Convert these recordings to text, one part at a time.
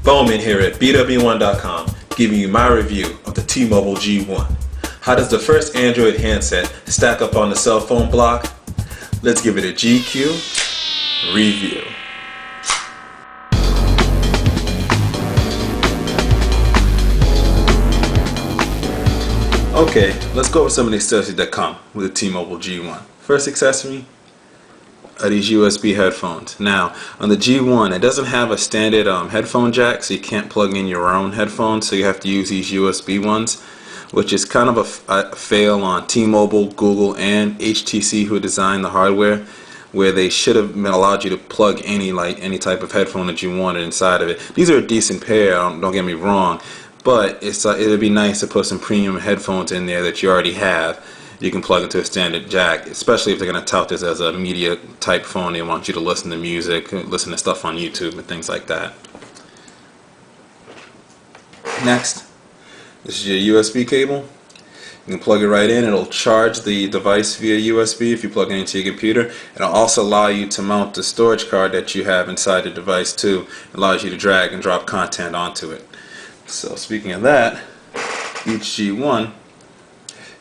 Bowman here at BWOne.com, giving you my review of the T-Mobile G1. How does the first Android handset stack up on the cell phone block? Let's give it a GQ review. Okay, let's go over some of the accessories that come with the T-Mobile G1. First accessory are these USB headphones. Now, on the G1, it doesn't have a standard headphone jack, so you can't plug in your own headphones, so you have to use these USB ones, which is kind of a fail on T-Mobile, Google, and HTC, who designed the hardware, where they should have allowed you to plug any type of headphone that you wanted inside of it. These are a decent pair, don't get me wrong, but it'd be nice to put some premium headphones in there that you already have. You can plug into a standard jack, especially if they're going to tout this as a media type phone. They want you to listen to music, listen to stuff on YouTube and things like that. Next, this is your USB cable. You can plug it right in. It'll charge the device via USB if you plug it into your computer. It'll also allow you to mount the storage card that you have inside the device too. It allows you to drag and drop content onto it. So speaking of that, each G1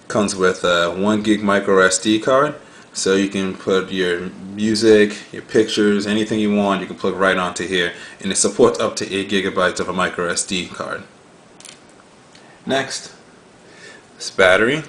comes with a 1 gig micro SD card, so you can put your music, your pictures, anything you want, you can plug right onto here, and it supports up to 8 gigabytes of a micro SD card. Next, this battery.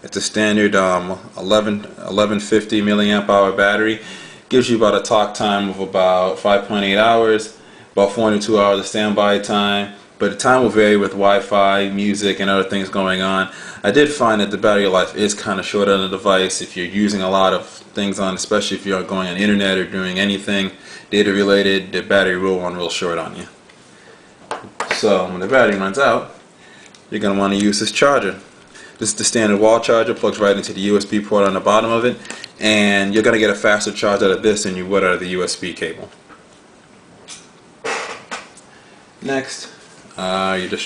It's a standard 1150 milliamp hour battery. Gives you about a talk time of about 5.8 hours, about 42 hours of standby time. But the time will vary with Wi-Fi, music, and other things going on. I did find that the battery life is kind of short on the device if you're using a lot of things on, especially if you're going on the internet or doing anything data related. The battery will run real short on you. So when the battery runs out, you're going to want to use this charger. This is the standard wall charger, plugs right into the USB port on the bottom of it, and you're going to get a faster charge out of this than you would out of the USB cable. Next,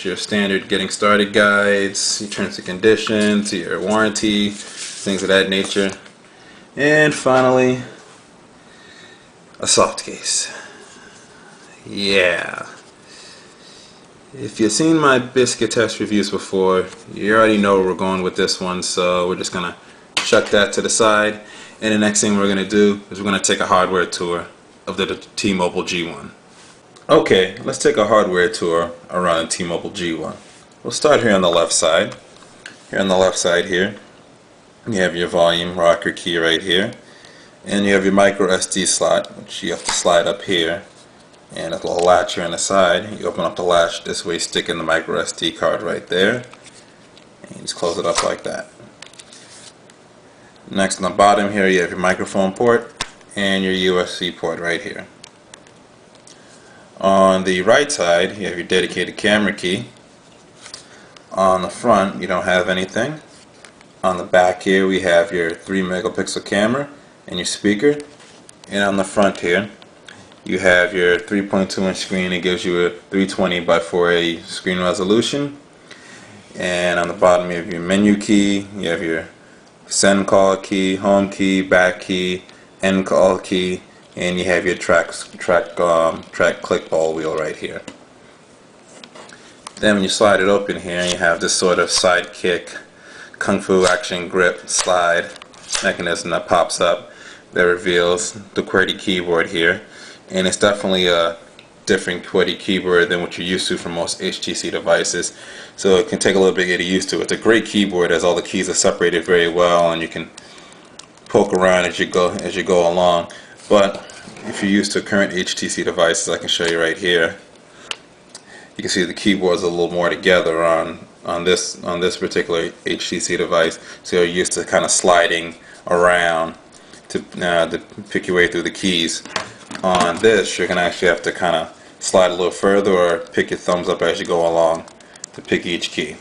your standard getting started guides, your terms and conditions, your warranty, things of that nature. And finally, a soft case. Yeah. If you've seen my biscuit test reviews before, you already know where we're going with this one, so we're just going to chuck that to the side. And the next thing we're going to do is we're going to take a hardware tour of the T-Mobile G1. Okay, let's take a hardware tour around the T-Mobile G1. We'll start here on the left side. Here on the left side here, you have your volume rocker key right here. And you have your micro SD slot, which you have to slide up here. And a little latch here on the side. You open up the latch this way, stick in the micro SD card right there. And you just close it up like that. Next on the bottom here, you have your microphone port and your USB port right here. On the right side, you have your dedicated camera key. On the front, you don't have anything. On the back here, we have your 3 megapixel camera and your speaker. And on the front here, you have your 3.2 inch screen. It gives you a 320 by 480 screen resolution. And on the bottom, you have your menu key. You have your send call key, home key, back key, end call key. And you have your track click ball wheel right here. Then when you slide it open here, you have this sort of sidekick kung fu action grip slide mechanism that pops up that reveals the QWERTY keyboard here. And it's definitely a different QWERTY keyboard than what you're used to from most HTC devices. So it can take a little bit to get used to. It's a great keyboard as all the keys are separated very well, and you can poke around as you go along. But if you're used to current HTC devices, I can show you right here. You can see the keyboard's a little more together on this particular HTC device. So you're used to kind of sliding around to pick your way through the keys. On this, you're going to actually have to kind of slide a little further or pick your thumbs up as you go along to pick each key.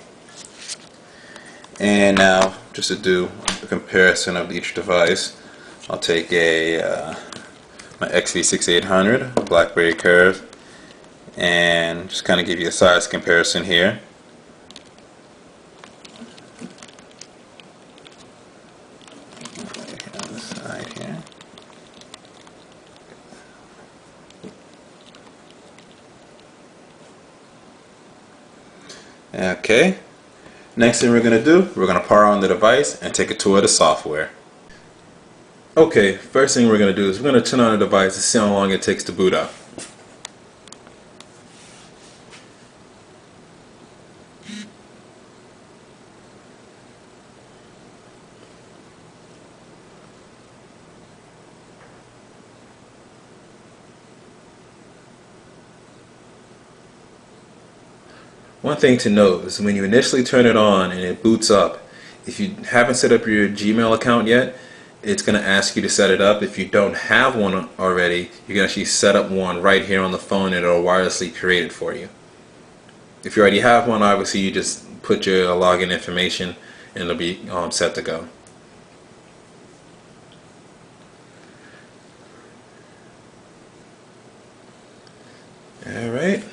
And now, just to do a comparison of each device, I'll take my XV6800 BlackBerry Curve and just kind of give you a size comparison here. On the side here. Okay. Next thing we're going to do, we're going to power on the device and take a tour of the software. Okay, first thing we're going to do is we're going to turn on the device and see how long it takes to boot up. One thing to note is when you initially turn it on and it boots up, if you haven't set up your Gmail account yet, it's going to ask you to set it up. If you don't have one already, you can actually set up one right here on the phone and it'll wirelessly create it for you. If you already have one, obviously you just put your login information and it'll be set to go. Alright,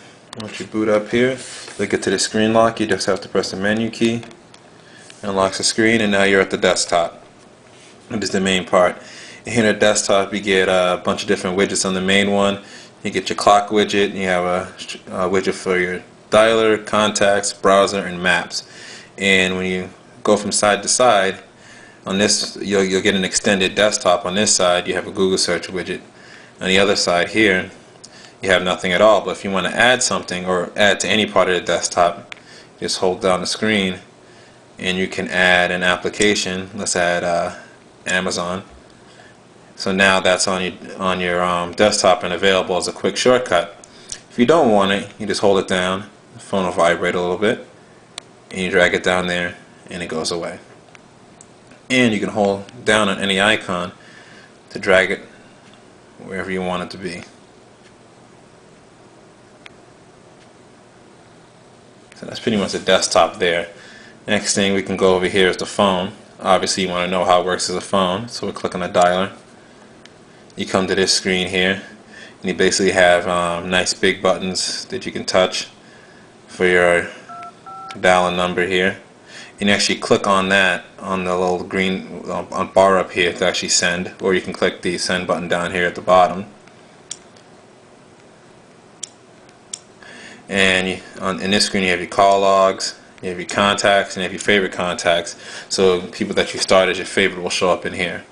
once you boot up here, look to the screen lock, you just have to press the menu key. Unlocks the screen, and now you're at the desktop. This is the main part. And here in the desktop you get a bunch of different widgets on the main one. You get your clock widget, you have a widget for your dialer, contacts, browser, and maps. And when you go from side to side, on this you'll get an extended desktop. On this side you have a Google search widget. On the other side here you have nothing at all, but if you want to add something or add to any part of the desktop, just hold down the screen and you can add an application. Let's add Amazon. So now that's on your desktop and available as a quick shortcut. If you don't want it, you just hold it down, the phone will vibrate a little bit, and you drag it down there and it goes away. And you can hold down on any icon to drag it wherever you want it to be. So that's pretty much the desktop there. Next thing we can go over here is the phone. Obviously you want to know how it works as a phone, so we'll click on the dialer. You come to this screen here and you basically have nice big buttons that you can touch for your dial-in number here. You can actually click on that on the little green bar up here to actually send, or you can click the send button down here at the bottom. And in this screen you have your call logs, you have your contacts, and you have your favorite contacts. So people that you start as your favorite will show up in here.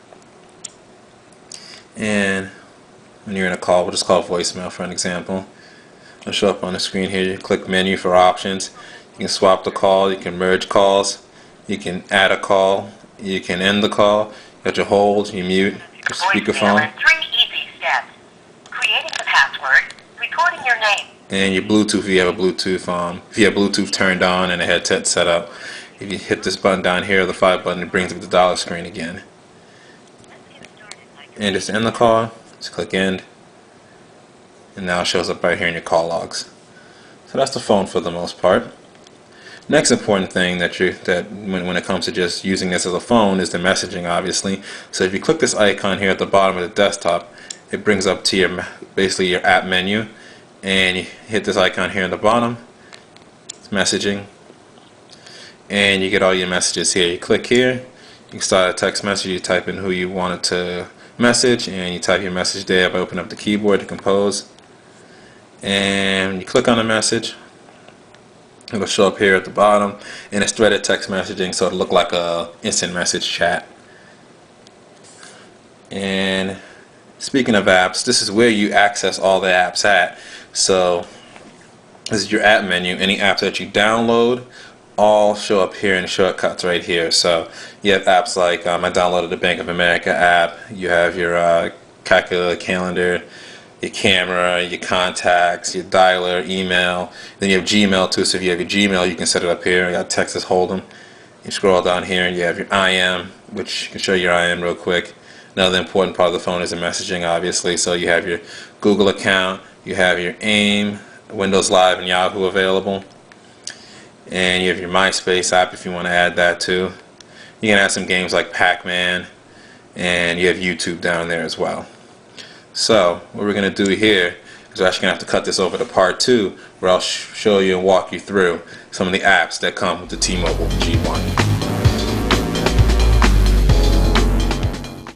And when you're in a call, we'll just call voicemail for an example. It'll show up on the screen here. You click menu for options. You can swap the call, you can merge calls, you can add a call, you can end the call, you got your hold, you mute, your speakerphone. 3 easy steps. Creating the password, recording your name. And your Bluetooth, if you have a Bluetooth, if you have Bluetooth turned on and a headset set up, if you hit this button down here, the 5 button, it brings up the dialer screen again. And just end the call, just click end, and now it shows up right here in your call logs. So that's the phone for the most part. Next important thing that when it comes to just using this as a phone is the messaging, obviously. So if you click this icon here at the bottom of the desktop, it brings up to your basically your app menu. And you hit this icon here in the bottom, it's messaging, and you get all your messages here. You click here, you can start a text message, you type in who you want it to message, and you type your message there by opening up the keyboard to compose. And you click on the message, it'll show up here at the bottom, and it's threaded text messaging, so it'll look like a instant message chat. And speaking of apps, this is where you access all the apps at. So this is your app menu. Any apps that you download all show up here in shortcuts right here. So you have apps like I downloaded the Bank of America app. You have your calculator, calendar, your camera, your contacts, your dialer, email. Then you have Gmail too. So if you have your Gmail, you can set it up here. You got Texas Hold'em. You scroll down here and you have your IM, which can show your IM real quick. Another important part of the phone is the messaging, obviously. So you have your Google account, you have your AIM, Windows Live, and Yahoo available. And you have your MySpace app if you want to add that too. You can add some games like Pac-Man, and you have YouTube down there as well. So what we're going to do here is we're actually going to have to cut this over to part 2, where I'll show you and walk you through some of the apps that come with the T-Mobile G1.